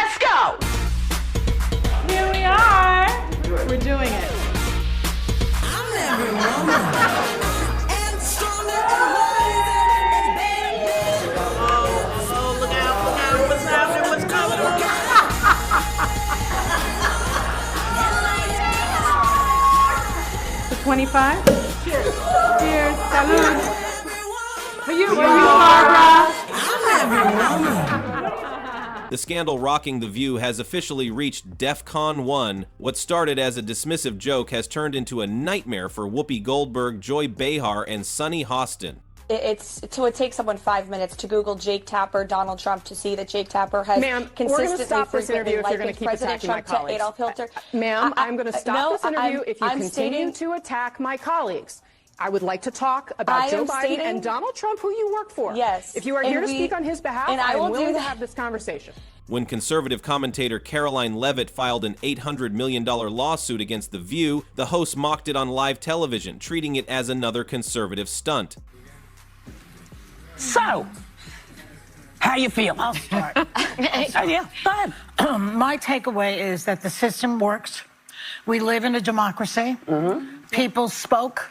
Let's go! Here we are. We're doing it. I'm every woman and stronger and wiser than Oh, look out, what's happening, what's coming? The 25. Cheers. Cheers. Salud. For you, Barbara. The scandal rocking The View has officially reached DEFCON 1. What started as a dismissive joke has turned into a nightmare for Whoopi Goldberg, Joy Behar, and Sunny Hostin. So it takes someone 5 minutes to Google Jake Tapper, Donald Trump, to see that Jake Tapper has consistently stop this interview if you're going to keep President attacking my Trump to colleagues. Adolf Hitler. Ma'am, I'm going to stop this interview if you I'm continue to attack my colleagues. I would like to talk about Joe Biden and Donald Trump, who you work for. Yes. If you are here to speak on his behalf, I am willing to have this conversation. When conservative commentator Karoline Leavitt filed an $800 million lawsuit against The View, the host mocked it on live television, treating it as another conservative stunt. So, how you feel? I'll start. Yeah, go ahead. My takeaway is that the system works. We live in a democracy. People spoke.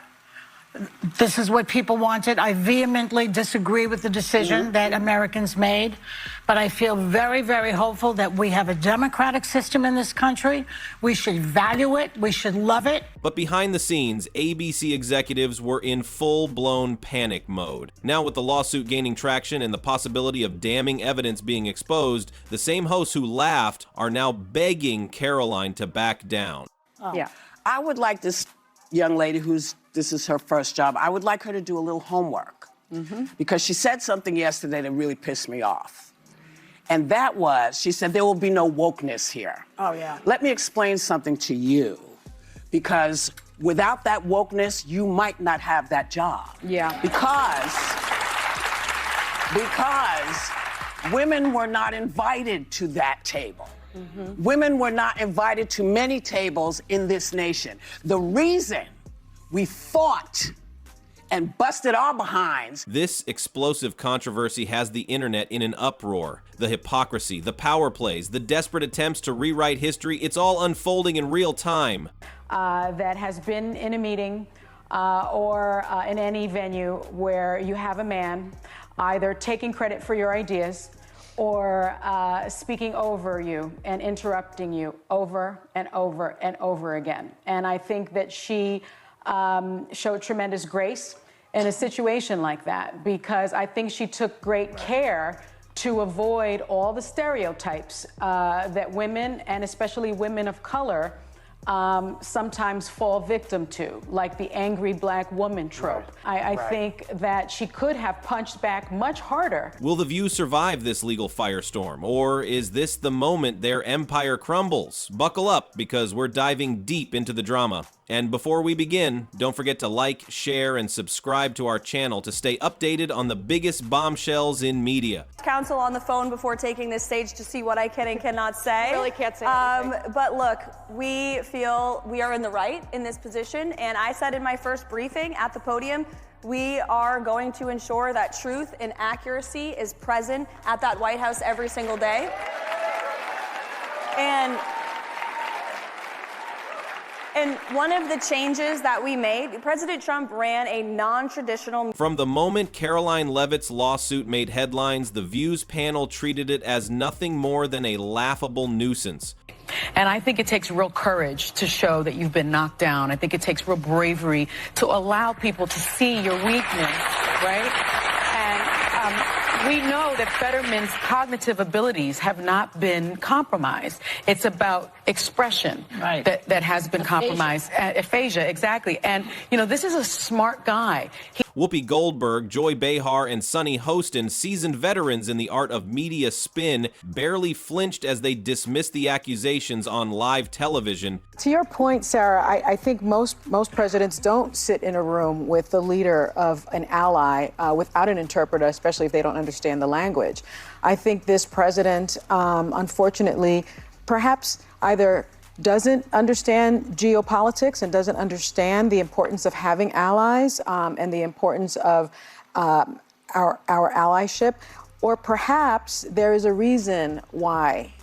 This is what people wanted. I vehemently disagree with the decision that Americans made, but I feel very, very hopeful that we have a democratic system in this country. We should value it. We should love it. But behind the scenes, ABC executives were in full-blown panic mode. Now with the lawsuit gaining traction and the possibility of damning evidence being exposed, the same hosts who laughed are now begging Karoline to back down. Yeah. I would like this young lady this is her first job, I would like her to do a little homework. Because she said something yesterday that really pissed me off. And that was, she said, there will be no wokeness here. Oh, yeah. Let me explain something to you. Because without that wokeness, you might not have that job. Yeah. Because women were not invited to that table. Women were not invited to many tables in this nation. The reason we fought and busted our behinds. This explosive controversy has the internet in an uproar. The hypocrisy, the power plays, the desperate attempts to rewrite history, it's all unfolding in real time. That has been in a meeting or in any venue where you have a man either taking credit for your ideas or speaking over you and interrupting you over and over and over again. And I think that she showed tremendous grace in a situation like that, because I think she took great care to avoid all the stereotypes that women, and especially women of color, sometimes fall victim to, like the angry black woman trope. I think that she could have punched back much harder. Will The View survive this legal firestorm, or is this the moment their empire crumbles? Buckle up, because we're diving deep into the drama. And before we begin, don't forget to like, share, and subscribe to our channel to stay updated on the biggest bombshells in media. Counsel on the phone before taking this stage to see what I can and cannot say. I really can't say anything. But look, we feel we are in the right in this position, and I said in my first briefing at the podium, we are going to ensure that truth and accuracy is present at that White House every single day. And one of the changes that we made, President Trump ran a non-traditional... From the moment Karoline Leavitt's lawsuit made headlines, The View's panel treated it as nothing more than a laughable nuisance. And I think it takes real courage to show that you've been knocked down. I think it takes real bravery to allow people to see your weakness, right? And we know that Fetterman's cognitive abilities have not been compromised. It's about expression that has been compromised. Aphasia, exactly. And, you know, this is a smart guy. Whoopi Goldberg, Joy Behar, and Sunny Hostin, seasoned veterans in the art of media spin, barely flinched as they dismissed the accusations on live television. To your point, Sarah, I think most presidents don't sit in a room with the leader of an ally without an interpreter, especially if they don't understand the language. I think this president, unfortunately, perhaps either doesn't understand geopolitics and doesn't understand the importance of having allies and the importance of our allyship, or perhaps there is a reason why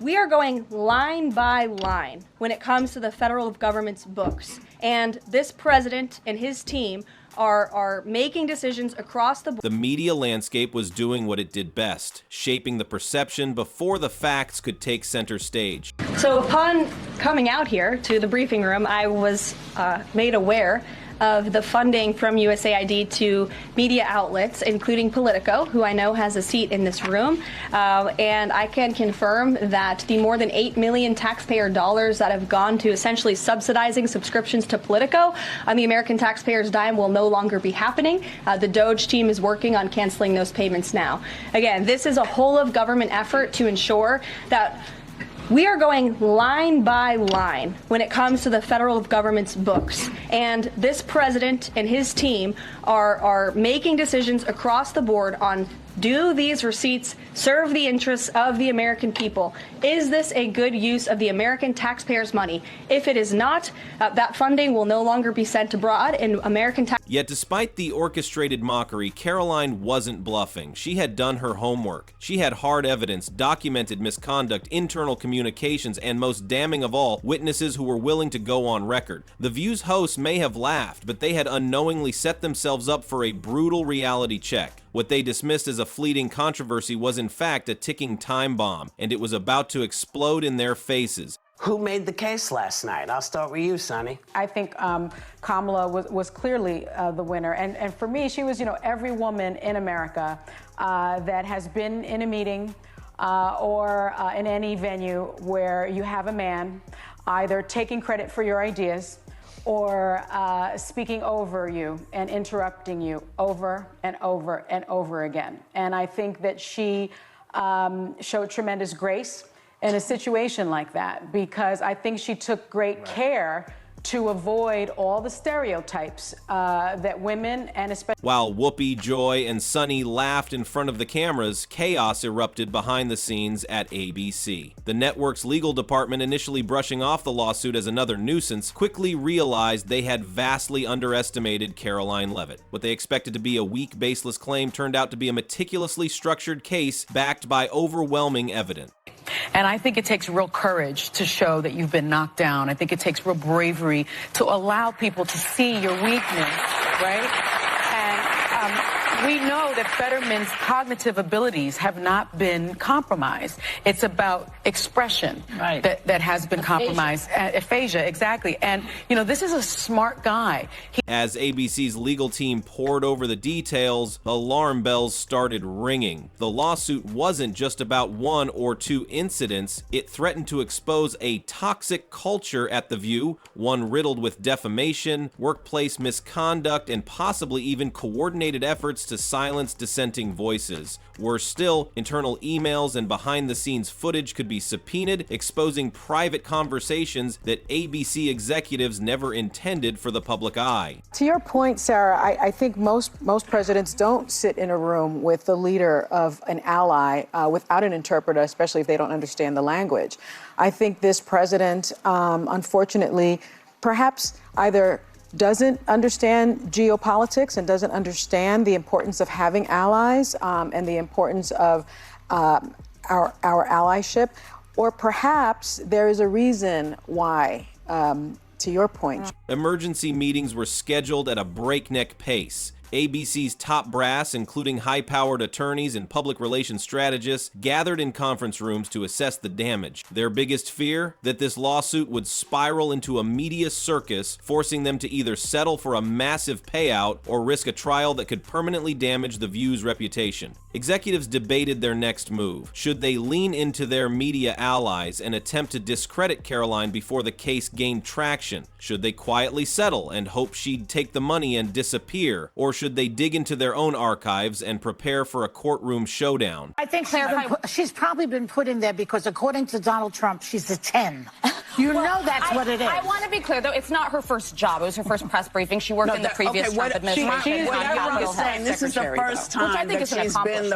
We are going line by line when it comes to the federal government's books. And this president and his team are making decisions across the board. The media landscape was doing what it did best, shaping the perception before the facts could take center stage. So upon coming out here to the briefing room, I was made aware of the funding from USAID to media outlets, including Politico, who I know has a seat in this room. And I can confirm that the more than $8 million taxpayer dollars that have gone to essentially subsidizing subscriptions to Politico on the American taxpayers' dime will no longer be happening. The DOJ team is working on canceling those payments now. Again, this is a whole of government effort to ensure that We are going line by line when it comes to the federal government's books. And this president and his team are making decisions across the board on, do these receipts serve the interests of the American people? Is this a good use of the American taxpayers' money? If it is not, that funding will no longer be sent abroad, and American tax. Yet despite the orchestrated mockery, Karoline wasn't bluffing. She had done her homework. She had hard evidence, documented misconduct, internal communications, and most damning of all, witnesses who were willing to go on record. The View's hosts may have laughed, but they had unknowingly set themselves up for a brutal reality check. What they dismissed as a fleeting controversy was in fact a ticking time bomb, and it was about to explode in their faces. Who made the case last night? I'll start with you, Sonny. I think Kamala was clearly the winner. And for me, she was, every woman in America that has been in a meeting or in any venue where you have a man either taking credit for your ideas or speaking over you and interrupting you over and over and over again. And I think that she showed tremendous grace in a situation like that, because I think she took great care to avoid all the stereotypes that women and especially. While Whoopi, Joy, and Sunny laughed in front of the cameras, chaos erupted behind the scenes at ABC. The network's legal department, initially brushing off the lawsuit as another nuisance, quickly realized they had vastly underestimated Karoline Leavitt. What they expected to be a weak, baseless claim turned out to be a meticulously structured case backed by overwhelming evidence. And I think it takes real courage to show that you've been knocked down. I think it takes real bravery to allow people to see your weakness, right? And we know that Fetterman's cognitive abilities have not been compromised. It's about expression that has been compromised. Aphasia, exactly. And, this is a smart guy. As ABC's legal team pored over the details, alarm bells started ringing. The lawsuit wasn't just about one or two incidents. It threatened to expose a toxic culture at The View, one riddled with defamation, workplace misconduct, and possibly even coordinated efforts to silence dissenting voices. Worse still, internal emails and behind-the-scenes footage could be subpoenaed, exposing private conversations that ABC executives never intended for the public eye. To your point, Sarah, I think most presidents don't sit in a room with the leader of an ally without an interpreter, especially if they don't understand the language. I think this president, unfortunately, perhaps either doesn't understand geopolitics and doesn't understand the importance of having allies and the importance of our allyship, or perhaps there is a reason why, to your point. Emergency meetings were scheduled at a breakneck pace. ABC's top brass, including high-powered attorneys and public relations strategists, gathered in conference rooms to assess the damage. Their biggest fear? That this lawsuit would spiral into a media circus, forcing them to either settle for a massive payout or risk a trial that could permanently damage The View's reputation. Executives debated their next move. Should they lean into their media allies and attempt to discredit Karoline before the case gained traction? Should they quietly settle and hope she'd take the money and disappear? Or should they dig into their own archives and prepare for a courtroom showdown? I think she's probably been put in there because, according to Donald Trump, she's a 10. You know that's what it is. I want to be clear, though. It's not her first job. It was her first press briefing. She worked in the previous Trump administration. What I'm saying, this is the first time that she's been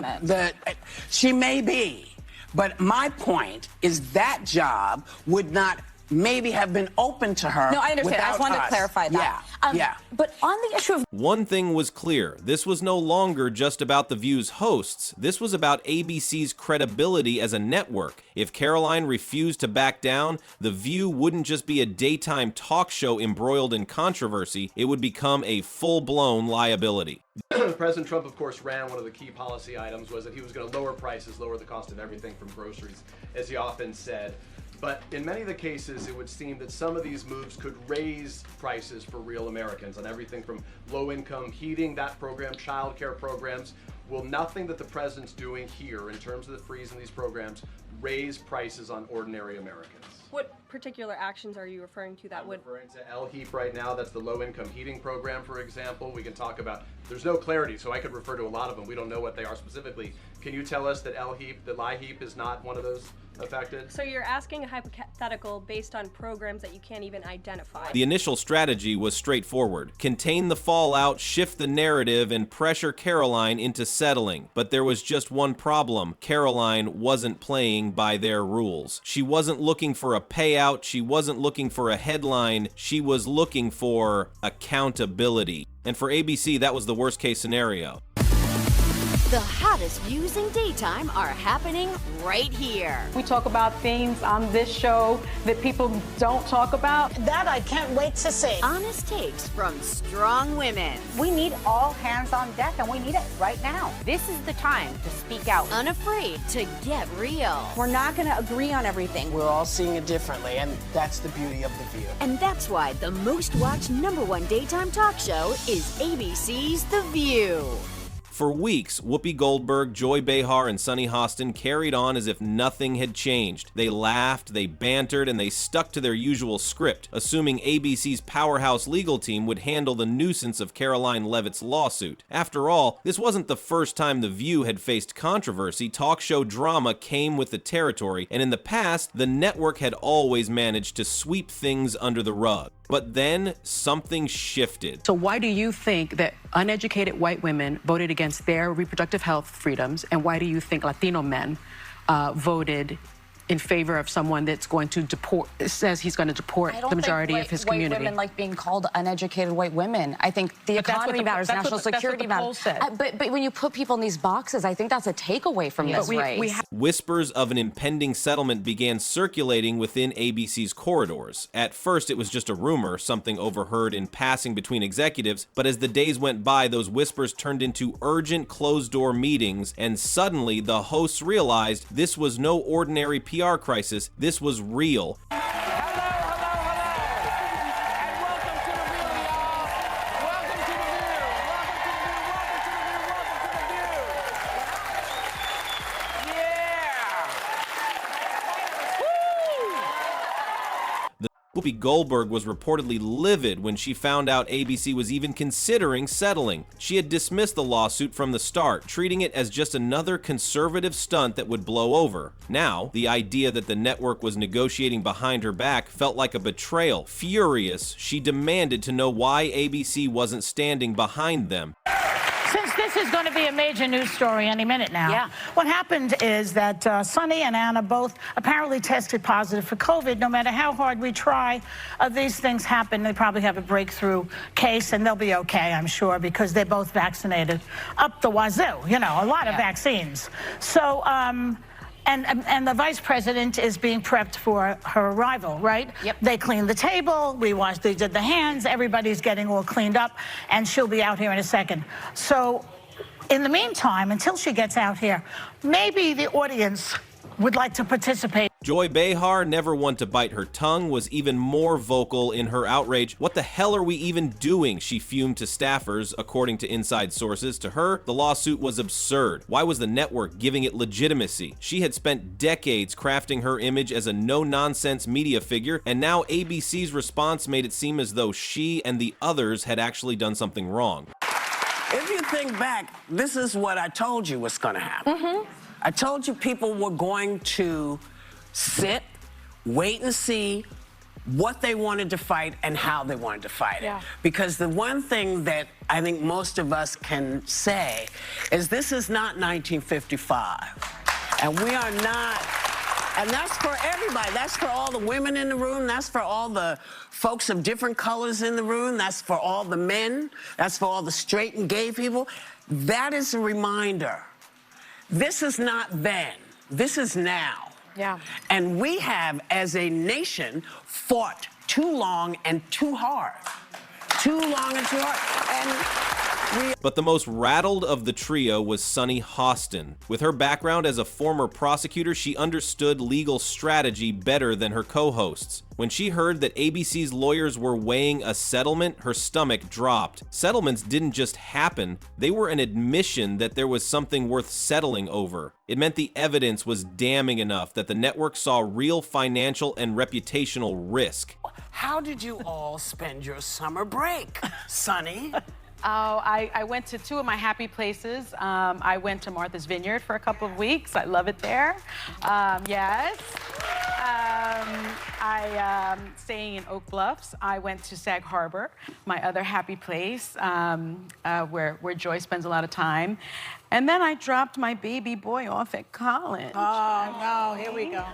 she may be, but my point is that job would not maybe have been open to her. No, I understand. I just wanted to clarify that. Yeah. But on the issue of one thing was clear. This was no longer just about The View's hosts. This was about ABC's credibility as a network. If Karoline refused to back down, The View wouldn't just be a daytime talk show embroiled in controversy. It would become a full-blown liability. President Trump, of course, ran one of the key policy items was that he was going to lower prices, lower the cost of everything from groceries, as he often said. But in many of the cases, it would seem that some of these moves could raise prices for real Americans on everything from low-income heating, that program, child care programs. Will nothing that the president's doing here in terms of the freeze in these programs raise prices on ordinary Americans? What particular actions are you referring to that would? I'm referring to LHEAP right now. That's the low-income heating program, for example. We can talk about, there's no clarity, so I could refer to a lot of them. We don't know what they are specifically. Can you tell us that LHEAP, that LIHEAP is not one of those affected? So you're asking a hypothetical based on programs that you can't even identify. The initial strategy was straightforward. Contain the fallout, shift the narrative, and pressure Karoline into settling. But there was just one problem. Karoline wasn't playing by their rules. She wasn't looking for a payout. She wasn't looking for a headline. She was looking for accountability. And for ABC, that was the worst case scenario. The hottest views in daytime are happening right here. We talk about things on this show that people don't talk about. That I can't wait to see. Honest takes from strong women. We need all hands on deck, and we need it right now. This is the time to speak out. Unafraid to get real. We're not going to agree on everything. We're all seeing it differently, and that's the beauty of The View. And that's why the most watched #1 daytime talk show is ABC's The View. For weeks, Whoopi Goldberg, Joy Behar, and Sunny Hostin carried on as if nothing had changed. They laughed, they bantered, and they stuck to their usual script, assuming ABC's powerhouse legal team would handle the nuisance of Karoline Leavitt's lawsuit. After all, this wasn't the first time The View had faced controversy. Talk show drama came with the territory, and in the past, the network had always managed to sweep things under the rug. But then something shifted. So why do you think that uneducated white women voted against their reproductive health freedoms, and why do you think Latino men voted in favor of someone that's going to deport, says he's going to deport the majority of his community? White women like being called uneducated white women. I think the economy matters, national security matters. But when you put people in these boxes, I think that's a takeaway from this race. Whispers of an impending settlement began circulating within ABC's corridors. At first, it was just a rumor, something overheard in passing between executives, but as the days went by, those whispers turned into urgent closed-door meetings, and suddenly the hosts realized this was no ordinary PR crisis, this was real. Whoopi Goldberg was reportedly livid when she found out ABC was even considering settling. She had dismissed the lawsuit from the start, treating it as just another conservative stunt that would blow over. Now, the idea that the network was negotiating behind her back felt like a betrayal. Furious, she demanded to know why ABC wasn't standing behind them. Since this is going to be a major news story any minute now, what happened is that Sunny and Anna both apparently tested positive for COVID. No matter how hard we try, these things happen. They probably have a breakthrough case, and they'll be okay, I'm sure, because they're both vaccinated up the wazoo, you know, a lot of vaccines. So, and the vice president is being prepped for her arrival, right? Yep. They cleaned the table, they did the hands, everybody's getting all cleaned up, and she'll be out here in a second. So, in the meantime, until she gets out here, maybe the audience would like to participate. Joy Behar, never one to bite her tongue, was even more vocal in her outrage. What the hell are we even doing? She fumed to staffers, according to inside sources. To her, the lawsuit was absurd. Why was the network giving it legitimacy? She had spent decades crafting her image as a no-nonsense media figure, and now ABC's response made it seem as though she and the others had actually done something wrong. If you think back, this is what I told you was going to happen. I told you people were going to sit, wait and see what they wanted to fight and how they wanted to fight it. Because the one thing that I think most of us can say is this is not 1955. And we are not, and that's for everybody. That's for all the women in the room. That's for all the folks of different colors in the room. That's for all the men. That's for all the straight and gay people. That is a reminder. This is not then. This is now. And we have, as a nation, fought too long and too hard. Too long and too hard. But the most rattled of the trio was Sunny Hostin. With her background as a former prosecutor, she understood legal strategy better than her co-hosts. When she heard that ABC's lawyers were weighing a settlement, her stomach dropped. Settlements didn't just happen, they were an admission that there was something worth settling over. It meant the evidence was damning enough that the network saw real financial and reputational risk. How did you all spend your summer break, Sunny? Oh, I went to 2 of my happy places. I went to Martha's Vineyard for a couple of weeks. I love it there. Yes. Staying in Oak Bluffs. I went to Sag Harbor, my other happy place, where Joy spends a lot of time. And then I dropped my baby boy off at college. Oh, no, here we go.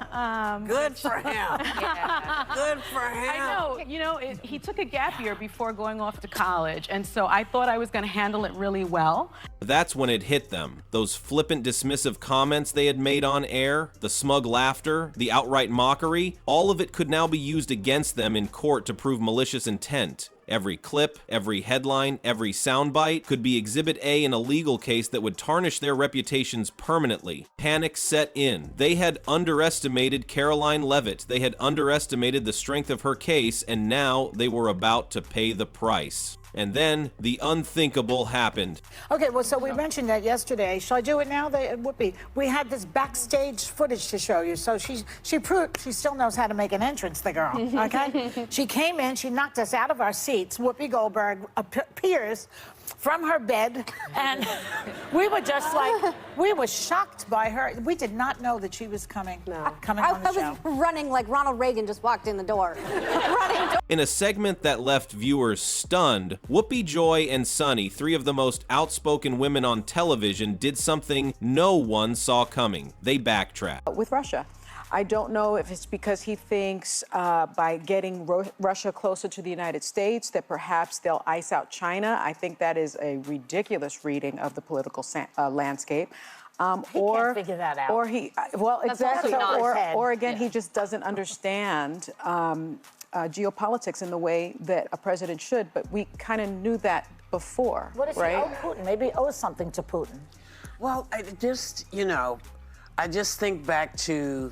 Good for him. Yeah. Good for him. I know, you know, he took a gap year before going off to college, and so I thought I was going to handle it really well. That's when it hit them. Those flippant, dismissive comments they had made on air, the smug laughter, the outright mockery, all of it could now be used against them in court to prove malicious intent. Every clip, every headline, every soundbite could be Exhibit A in a legal case that would tarnish their reputations permanently. Panic set in. They had underestimated Karoline Leavitt. They had underestimated the strength of her case, and now they were about to pay the price. And then the unthinkable happened. Okay, well, so we mentioned that yesterday. Shall I do it now? Whoopi, we had this backstage footage to show you. So she proved she still knows how to make an entrance, the girl, okay? She came in, she knocked us out of our seats. Whoopi Goldberg appears from her bed, and we were just like, we were shocked by her. We did not know that she was coming on the show. I was running like Ronald Reagan just walked in the door. Running. In a segment that left viewers stunned, Whoopi, Joy, and Sunny, 3 of the most outspoken women on television, did something no one saw coming. They backtracked. With Russia. I don't know if it's because he thinks by getting Russia closer to the United States that perhaps they'll ice out China. I think that is a ridiculous reading of the political landscape. He can't figure that out. Or he, well, That's exactly. also not his head. Or again, he just doesn't understand geopolitics in the way that a president should. But we kind of knew that before, What does he right? owe Putin? Maybe he owes something to Putin. Well, I just think back to...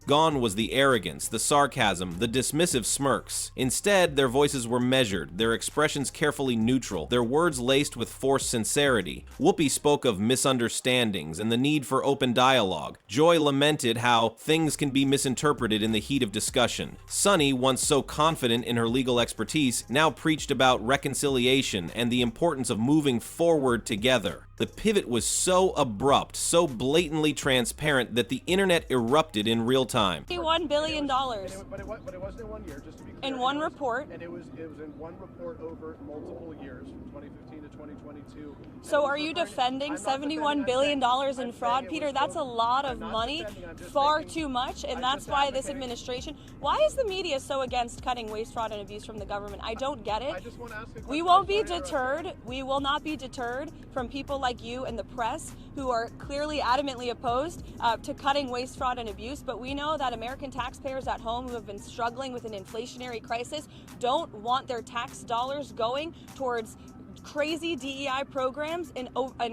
Gone was the arrogance, the sarcasm, the dismissive smirks. Instead, their voices were measured, their expressions carefully neutral, their words laced with forced sincerity. Whoopi spoke of misunderstandings and the need for open dialogue. Joy lamented how things can be misinterpreted in the heat of discussion. Sunny, once so confident in her legal expertise, now preached about reconciliation and the importance of moving forward together. The pivot was so abrupt, so blatantly transparent that the internet erupted in real time. $1 billion. But it wasn't in 1 year, just to be clear. In one report. And it was in one report over multiple years, from 2015 to 2022. So are you defending $71 billion in fraud, Peter? That's a lot of money, far too much, and that's why this administration... Why is the media so against cutting waste, fraud, and abuse from the government? I don't get it. We won't be deterred. We will not be deterred from people like you and the press who are clearly adamantly opposed to cutting waste, fraud, and abuse, but we know that American taxpayers at home who have been struggling with an inflationary crisis don't want their tax dollars going towards crazy DEI programs in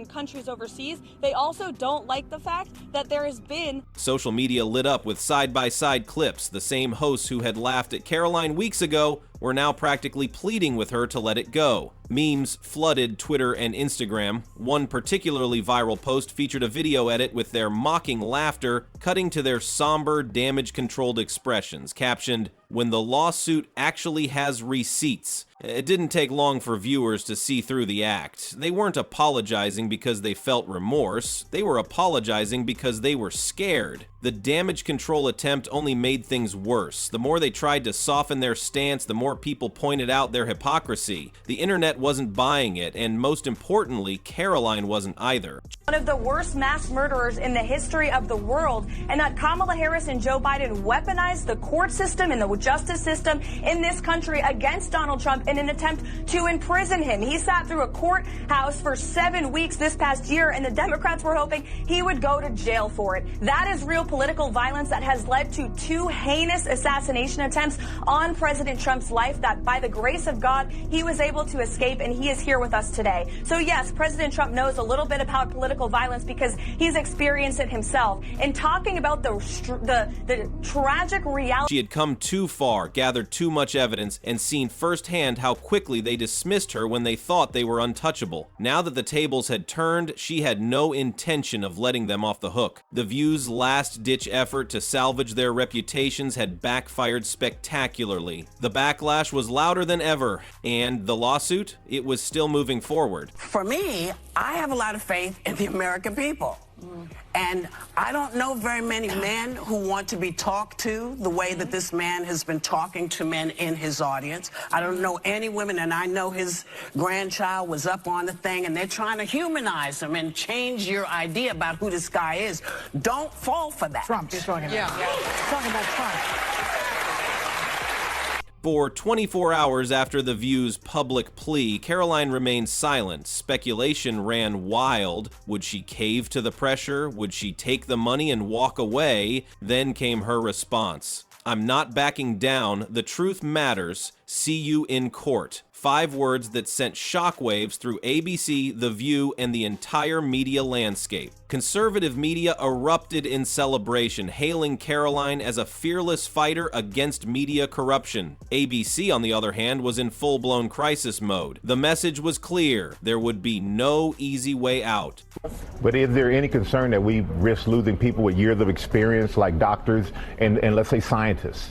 countries overseas. They also don't like the fact that there has been... Social media lit up with side-by-side clips. The same hosts who had laughed at Karoline weeks ago were now practically pleading with her to let it go. Memes flooded Twitter and Instagram. One particularly viral post featured a video edit with their mocking laughter cutting to their somber, damage-controlled expressions, captioned, "When the lawsuit actually has receipts." It didn't take long for viewers to see through the act. They weren't apologizing because they felt remorse. They were apologizing because they were scared. The damage control attempt only made things worse. The more they tried to soften their stance, the more people pointed out their hypocrisy. The internet wasn't buying it, and most importantly, Karoline wasn't either. One of the worst mass murderers in the history of the world, and that Kamala Harris and Joe Biden weaponized the court system and the justice system in this country against Donald Trump in an attempt to imprison him. He sat through a courthouse for 7 weeks this past year, and the Democrats were hoping he would go to jail for it. That is real political violence that has led to 2 heinous assassination attempts on President Trump's life that, by the grace of God, he was able to escape, and he is here with us today. So yes, President Trump knows a little bit about political violence because he's experienced it himself. And talking about the tragic reality... She had come too far, gathered too much evidence, and seen firsthand how quickly they dismissed her when they thought they were untouchable. Now that the tables had turned, she had no intention of letting them off the hook. The View's last last-ditch effort to salvage their reputations had backfired spectacularly. The backlash was louder than ever, and the lawsuit, it was still moving forward. For me, I have a lot of faith in the American people. And I don't know very many men who want to be talked to the way that this man has been talking to men in his audience. I don't know any women, and I know his grandchild was up on the thing, and they're trying to humanize him and change your idea about who this guy is. Don't fall for that. Trump, you're talking about. Yeah. Talking about Trump. For 24 hours after The View's public plea, Karoline remained silent. Speculation ran wild. Would she cave to the pressure? Would she take the money and walk away? Then came her response. "I'm not backing down. The truth matters. See you in court." 5 words that sent shockwaves through ABC, The View, and the entire media landscape. Conservative media erupted in celebration, hailing Karoline as a fearless fighter against media corruption. ABC, on the other hand, was in full-blown crisis mode. The message was clear: there would be no easy way out. But is there any concern that we risk losing people with years of experience like doctors and let's say scientists?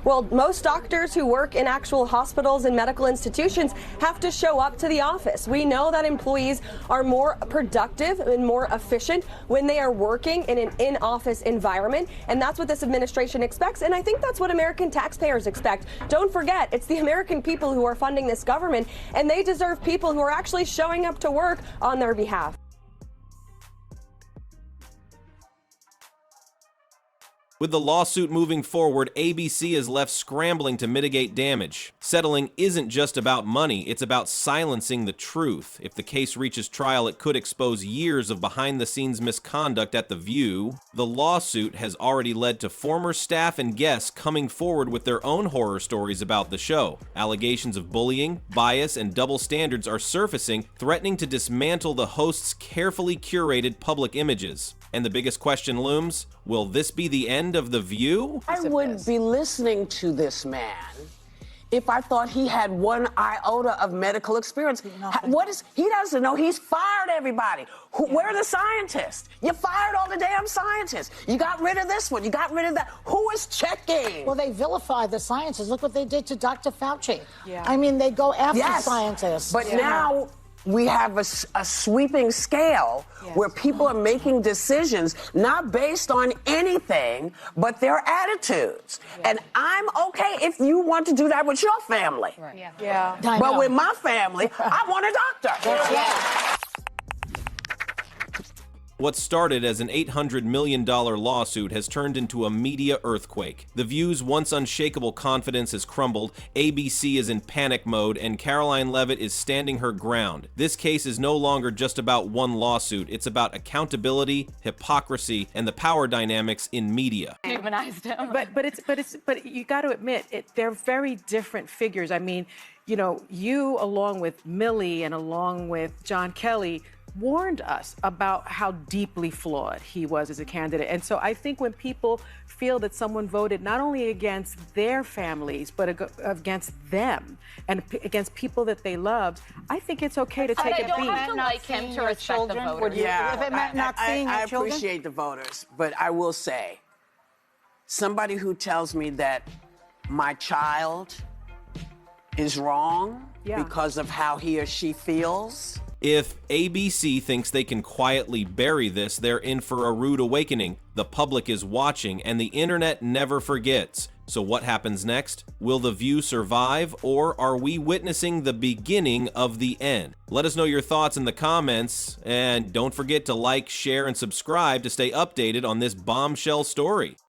Well, most doctors who work in actual hospitals and medical institutions have to show up to the office. We know that employees are more productive and more efficient when they are working in an in-office environment, and that's what this administration expects, and I think that's what American taxpayers expect. Don't forget, it's the American people who are funding this government, and they deserve people who are actually showing up to work on their behalf. With the lawsuit moving forward, ABC is left scrambling to mitigate damage. Settling isn't just about money, it's about silencing the truth. If the case reaches trial, it could expose years of behind-the-scenes misconduct at The View. The lawsuit has already led to former staff and guests coming forward with their own horror stories about the show. Allegations of bullying, bias, and double standards are surfacing, threatening to dismantle the host's carefully curated public images. And the biggest question looms, will this be the end of The View? I would be listening to this man if I thought he had one iota of medical experience. He doesn't know. He's fired everybody. Where are the scientists? You fired all the damn scientists. You got rid of this one. You got rid of that. Who is checking? Well, they vilify the scientists. Look what they did to Dr. Fauci. Yeah. I mean, they go after scientists. But now we have a sweeping scale where people are making decisions not based on anything but their attitudes. And I'm okay if you want to do that with your family. Right. But with my family, I want a doctor. What started as an $800 million lawsuit has turned into a media earthquake. The View's once unshakable confidence has crumbled, ABC is in panic mode, and Karoline Leavitt is standing her ground. This case is no longer just about one lawsuit, it's about accountability, hypocrisy, and the power dynamics in media. Humanized him. But you got to admit, they're very different figures. I mean, you know, you along with Millie and along with John Kelly warned us about how deeply flawed he was as a candidate. And so I think when people feel that someone voted not only against their families, but against them and against people that they loved, I think it's okay to take a beat. You don't have to like him to respect the voters. Yeah, if it meant not seeing I your children? appreciate the voters, but I will say, somebody who tells me that my child is wrong because of how he or she feels. If ABC thinks they can quietly bury this, they're in for a rude awakening. The public is watching, and the internet never forgets. So what happens next? Will The View survive, or are we witnessing the beginning of the end? Let us know your thoughts in the comments, and don't forget to like, share, and subscribe to stay updated on this bombshell story.